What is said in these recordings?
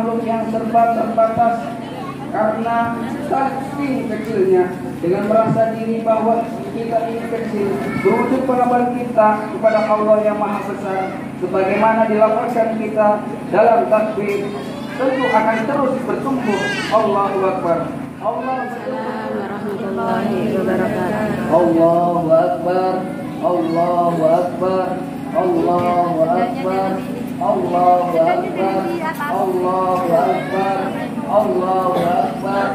makhluk yang serba terbatas karena saking kecilnya, dengan merasa diri bahwa kita ini kecil, berujuk pengabaran kita kepada Allah yang Maha Besar, sebagaimana dilafazkan kita dalam takbir, tentu akan terus bertumbuh. Allahu Akbar. Warahmatullahi wabarakatuh. Allahu Akbar. Allahu Akbar. Allahu Akbar. Allahu Akbar. Allahu Akbar. Allahu Akbar.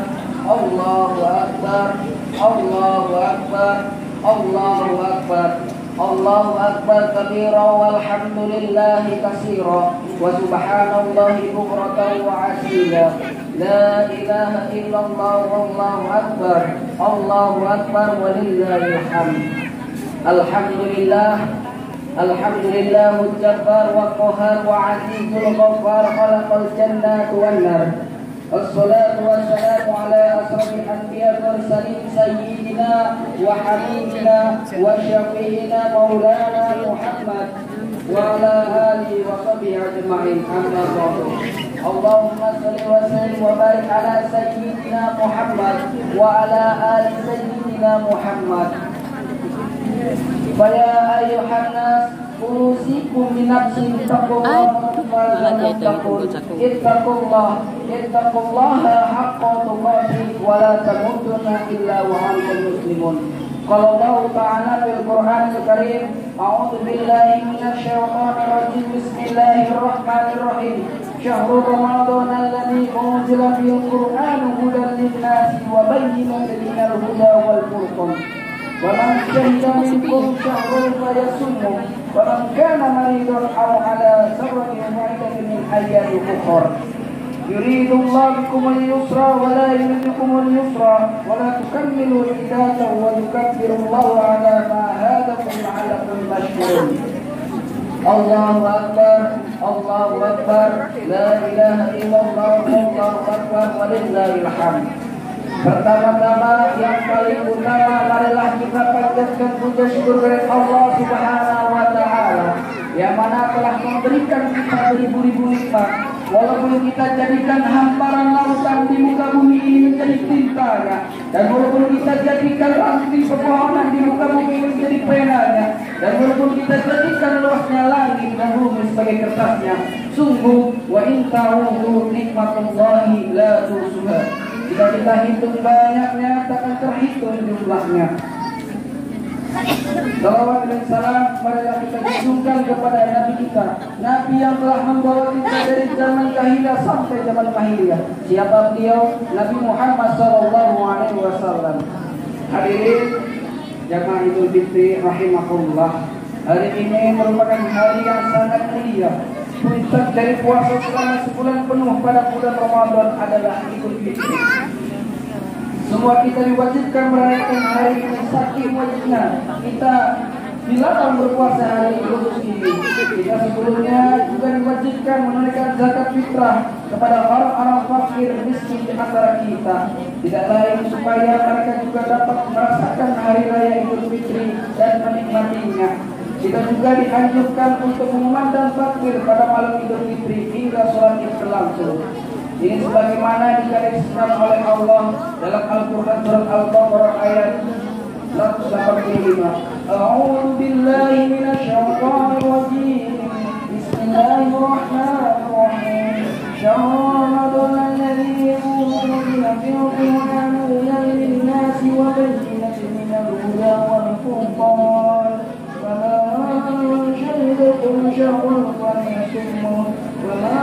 Allahu Akbar. Allahu Akbar. Allahu Akbar. Allahu Akbar kabira walhamdulillahi katsira wa subhanallahi bukratan wa asila. La ilaha illallah wallahu akbar. Allahu akbar walillahil hamd. Alhamdulillah. Alhamdulillahul jabbar wa qahhar wa azizul ghaffar khalaqal jannati wan nar. Assalatu wassalamu ala asrafil anbiya wal mursalin sayyidina wa habibina wa syafi'ina maulana Muhammad wa ala alihi wa sahbihi ajma'in. Amma ba'du. Allahumma shalli wa sallim wa barik ala sayyidina Muhammad wa ala ali sayyidina Muhammad. Faya ayyuhan nas usikum bi nafsin taqwa ittaqullaha haqqa tuqatih wa la tamutunna illa wa antum muslimun. Qala Allah ta'ala fil Qur'anil Karim, a'udzu billahi minasy syaithanir rajim. Bismillahirrahmanirrahim. Syahrul Ramadan alladzi unzila fihil Qur'anu hudan lin-nasi wa bayyinatin minal huda wal furqan. ومن شهد منكم شهر فليصمه ومن كان مريضا أو على سفر فعدة من أيام أخر. يريد الله بكم اليسر ولا يريد بكم اليسر ولا تكملوا العدة وتكبروا الله على ما هداكم لعلكم تشكرون. الله أكبر. الله أكبر. لا إله إلا الله. الله أكبر ولله الحمد. Pertama-tama yang paling utama, marilah kita panjatkan puja syukur kepada Allah Subhanahu wa Ta'ala yang mana telah memberikan kita beribu-ribu nikmat. Walaupun kita jadikan hamparan lautan di muka bumi ini menjadi tintanya, dan walaupun kita jadikan ranting pepohonan di muka bumi ini menjadi penanya, dan walaupun kita jadikan luasnya langit dan bumi sebagai kertasnya, sungguh wa in ta'udhu nikmatullahi la tuhsuha. Jika kita hitung banyaknya, takkan terhitung jumlahnya. Salawat dan salam marilah kita junjungkan kepada Nabi kita, Nabi yang telah membawa kita dari zaman jahiliyah sampai zaman mahiliyah. Siapa beliau? Nabi Muhammad SAW. Hadirin jamaah Idul Fitri rahimahullah, hari ini merupakan hari yang sangat mulia. Puncak dari puasa selama sebulan penuh pada bulan Ramadan adalah Idul Fitri. Semua kita diwajibkan merayakan hari ini, saking wajibnya kita dilarang berpuasa hari khusus ini. Kita sebelumnya juga diwajibkan menunaikan zakat fitrah kepada orang-orang fakir miskin di antara kita. Tidak lain supaya mereka juga dapat merasakan hari raya Idul Fitri dan menikmatinya. Kita juga dianjurkan untuk memandang takbir pada malam Idul Fitri hingga sholat Id berlangsung. Ini sebagaimana digariskan oleh Allah dalam Al-Quran surat Al-Baqarah ayat 185. A'udzu billahi minasy syaithanir rajim. Bismillahirrahmanirrahim. Syahrul Ramadan alladzi unzila fihil Qur'anu hudan lin-nasi wa bayyinatin minal huda wal furqan. شهدكم شهر فليصموا وما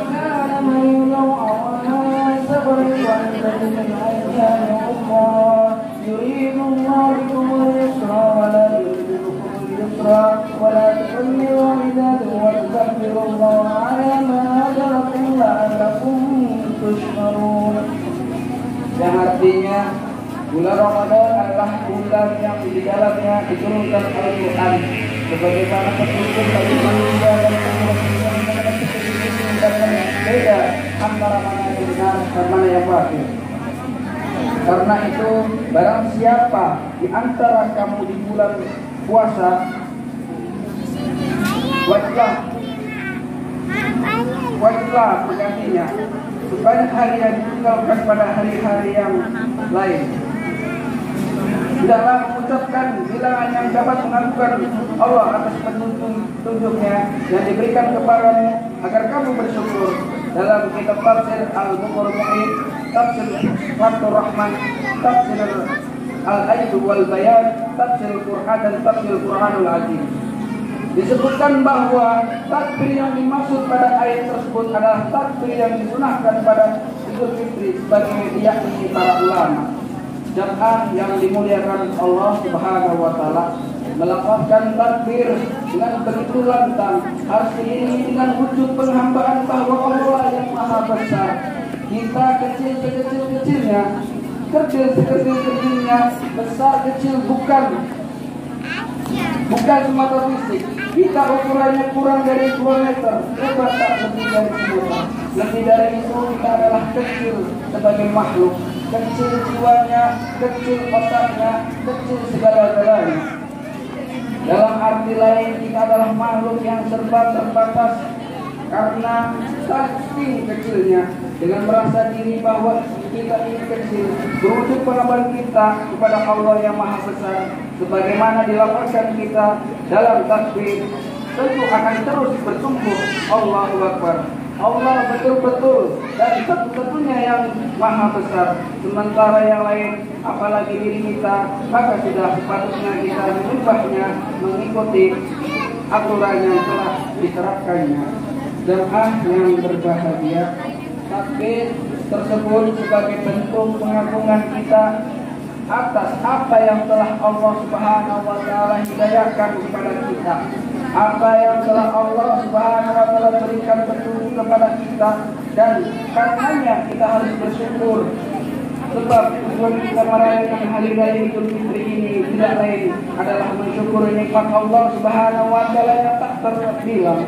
كان مريضا أو على سفر فعدة من أيام أخرى. يريد الله بكم اليسر ولا يريد بكم اليسر ولا تكملوا العدة وتكبروا الله على ما هداكم لعلكم تشكرون. Yang artinya bulan Ramadan adalah bulan yang di dalamnya diturunkan Al-Quran sebagaimana petunjuk bagi manusia dan beda antara mana yang benar dan mana yang batil. Karena itu barang siapa di antara kamu di bulan puasa wajiblah wajiblah menggantinya. Supaya hari yang ditinggalkan pada hari-hari yang lain. Tidaklah mengucapkan bilangan yang dapat mengagukan Allah atas petunjuknya yang diberikan kepadamu agar kamu bersyukur. Dalam kitab tafsir Al-Bukhur Mu'id, tafsir Fathur Rahman, tafsir Al-Aid wal Bayan, tafsir Al-Quran dan tafsir Al-Quranul Azim. Disebutkan bahwa takbir yang dimaksud pada ayat tersebut adalah takbir yang disunahkan pada Idul Fitri sebagai diyakini para ulama. Jamaah yang dimuliakan Allah Subhanahu wa taala, melafazkan takbir dengan begitu lantang harus diiringi dengan wujud penghambaan bahwa Allah yang Maha Besar. Kita kecil sekecil-kecilnya, kecil sekecil-kecilnya, besar kecil bukan semata fisik. Kita ukurannya kurang dari 2 meter, lebar tak lebih dari 1 meter. Lebih dari itu kita adalah kecil sebagai makhluk. Kecil jiwanya, kecil otaknya, kecil segala-galanya. Dalam arti lain kita adalah makhluk yang serba terbatas karena saking kecilnya. Dengan merasa diri bahwa kita ini kecil, berwujud pengabaran kita kepada Allah yang Maha Besar, sebagaimana dilafazkan kita dalam takbir, tentu akan terus bertumbuh. Allahu Akbar. Allah betul-betul dan satu-satunya yang Maha Besar. Sementara yang lain, apalagi diri kita, maka sudah sepatutnya kita menyembahnya, mengikuti aturan yang telah diterapkannya. Jamaah yang berbahagia, takbir tersebut sebagai bentuk pengagungan kita atas apa yang telah Allah Subhanahu wa taala hidayahkan kepada kita, apa yang telah Allah Subhanahu wa taala berikan petunjuk kepada kita, dan karenanya kita harus bersyukur. Sebab tujuan kita merayakan hari raya Idul Fitri ini tidak lain adalah mensyukuri nikmat Allah Subhanahu wa taala yang tak terbilang,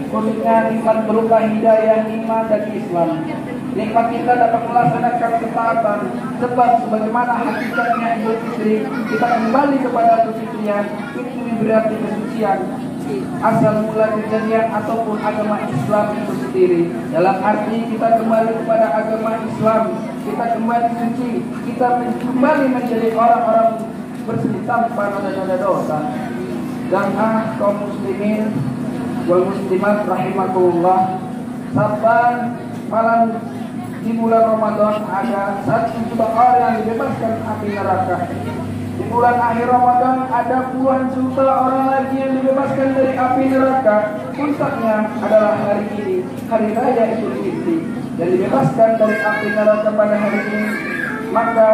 khususnya nikmat berupa hidayah, iman dan Islam. Nikmat kita dapat melaksanakan ketaatan, sebab sebagaimana hakikatnya Idul Fitri, kita kembali kepada kesucian. Fitri berarti kesucian, asal mula kejadian ataupun agama Islam itu sendiri. Dalam arti kita kembali kepada agama Islam, kita kembali suci, kita kembali menjadi orang-orang bersih tanpa ada dosa. Dan kaum muslimin wal muslimat rahimakumullah, sabar malam di bulan Ramadan ada 1 juta orang yang dibebaskan api neraka. Di bulan akhir Ramadan ada puluhan juta orang lagi yang dibebaskan dari api neraka. Puncaknya adalah hari ini, hari raya Idul Fitri, dan dibebaskan dari api neraka pada hari ini. Maka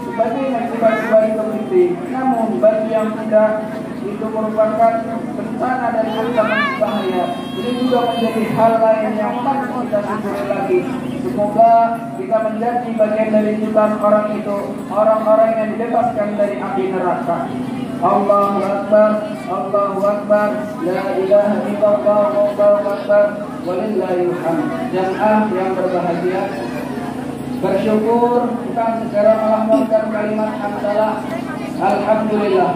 sebagai akibat Idul Fitri, namun bagi yang tidak, itu merupakan bencana dari ancaman bahaya. Ini juga menjadi hal lain yang patut kita syukuri lagi. Semoga kita menjadi bagian dari jutaan orang itu, orang-orang yang dibebaskan dari api neraka. Allahu Akbar, Allahu Akbar, la ilaha illallah, Allahu Akbar, walillahil hamd. Jamaah yang berbahagia, bersyukur bukan segera melafalkan kalimat hamdalah, alhamdulillah.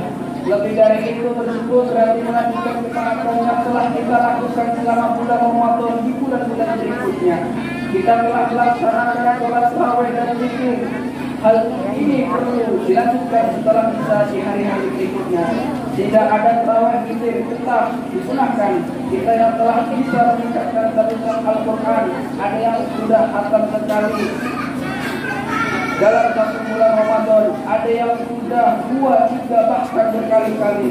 Lebih dari itu, bersyukur berarti melanjutkan ketaatan yang telah kita lakukan selama bulan Ramadan di bulan-bulan berikutnya. Kita telah melaksanakan sholat tarawih dan zikir. Hal ini perlu dilanjutkan setelah kita di hari-hari berikutnya. Tidak ada tarawih zikir tetap disunahkan. Kita yang telah bisa meningkatkan bacaan Al-Quran, ada yang sudah khatam sekali dalam 1 bulan Ramadan, ada yang sudah 2, 3 bahkan berkali-kali.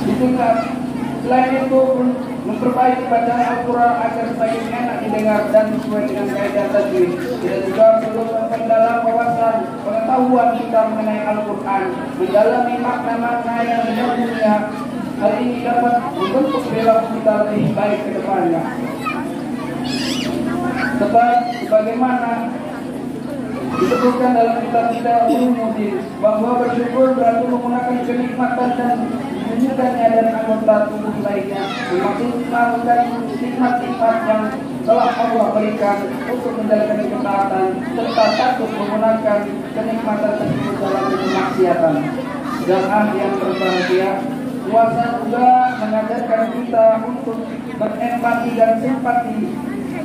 Didengar. Selain itu, memperbaiki bacaan Al-Quran agar semakin enak didengar dan sesuai dengan kaidah tajwid. Kita juga perlu memperdalam wawasan pengetahuan kita mengenai Al-Quran, mendalami makna-makna yang sesungguhnya. Hal ini dapat membentuk perilaku kita lebih baik ke depannya. Sebagaimana disebutkan dalam kitab Ulumuddin bahwa bersyukur berarti menggunakan kenikmatan dan menyukannya dan anggota tubuh lainnya, memaksimalkan nikmat-nikmat yang telah Allah berikan untuk menjalankan ketaatan, serta takut menggunakan kenikmatan tersebut dalam kemaksiatan. Jamaah yang berbahagia, puasa juga mengajarkan kita untuk berempati dan simpati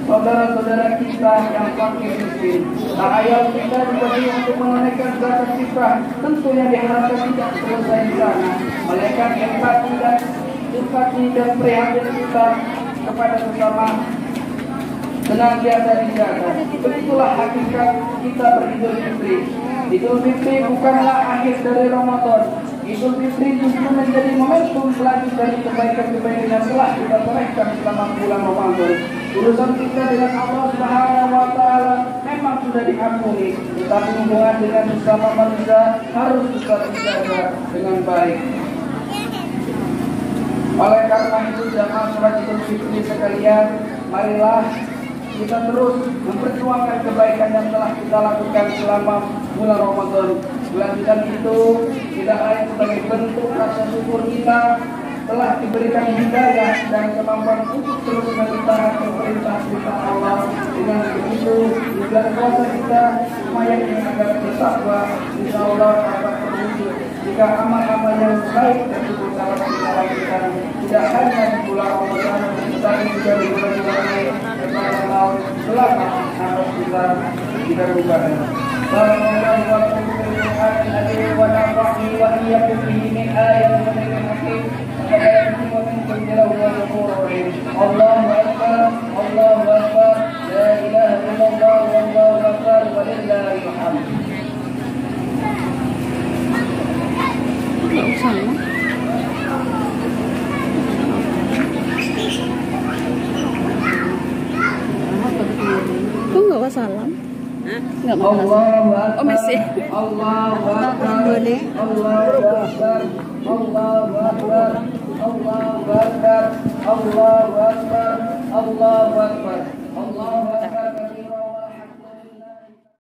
saudara-saudara kita yang fakir miskin. Ayat kita dibagi untuk menunaikan zakat fitrah, tentunya diharapkan tidak selesai di sana, melainkan empati dan simpati dan prihatin kita kepada sesama senantiasa dijaga. Begitulah hakikat kita beridul fitri. Idul Fitri bukanlah akhir dari Ramadan. Idul Fitri justru menjadi momentum selanjut dari kebaikan-kebaikan yang telah kita torehkan selama bulan Ramadan. Urusan kita dengan Allah Subhanahu wa Ta'ala memang sudah diampuni, tetapi hubungan dengan sesama manusia harus tetap dijaga dengan baik. Oleh karena itu, jamaah sholat Idul Fitri sekalian, marilah kita terus memperjuangkan kebaikan yang telah kita lakukan selama bulan Ramadan. Kelanjutan itu tidak lain sebagai bentuk rasa syukur kita telah diberikan hidayah dan kemampuan untuk terus mentaati perintah-perintah Allah. Dengan begitu, bulan puasa kita lumayan agar bertakwa, insya Allah dapat terwujud. Jika amal-amal yang baik dan kita lakukan tidak hanya di bulan Ramadan, tetapi juga di bulan-bulan lain tahun selama harus kita lakukan. Barakallahu lakum fil Qur'anil azim wa nafa'ani wa iyyakum bihi min ayatin wa dhikril hakim. Allahu akbar, Allahu akbar, la ilaha illallah, wallahu akbar, walillahil hamd. Kok nggak wassalam? Nggak mau Allahu akbar. Oh masih. Allahu akbar. Boleh. Allahu akbar. Allahu akbar. Allahu akbar. Allahu akbar. Allahu akbar.